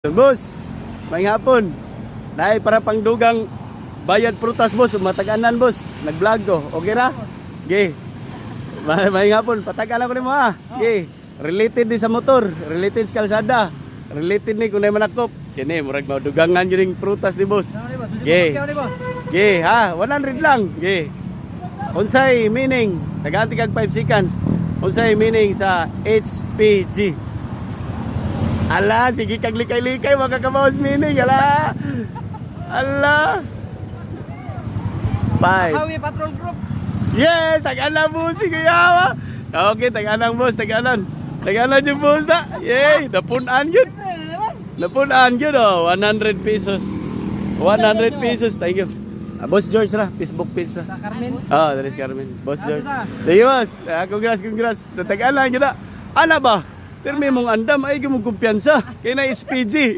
Boss, may hapon. Dahil para pangdugang bayad prutas, boss. Mataganan, boss. Nag-vlog ko. Okay na? Okay. May hapon. Pataganan ko ni mo, ha? Okay. Related din sa motor. Related sa kalsada. Related ni kung na manakop. Kini, murag maudugangan yun yung prutas ni boss. Okay. Okay, ha? 100 lang. Okay. Unsay meaning? Taganti kag 5 seconds. Unsay meaning sa HPG? Ala, sige kag likay-likay makakabawas meaning, ala. Ala. 5. Hawi Patrol Group. Yes, tagalan boss, sige yawa. Okay, tagalan boss, tagalan. Tagalan yung boss na. Yay, napunan yun. Napunan yun, oh. 100 pesos. 100 pesos, thank you. Boss George ra, Facebook page ra. Sa Carmen. Ah, dari Carmen. Boss George. Thank you, boss. Congrats. Tagalan yun na. Ana ba? Pero may mong andam ay gumong kumpiyansa. Kaya na SPG.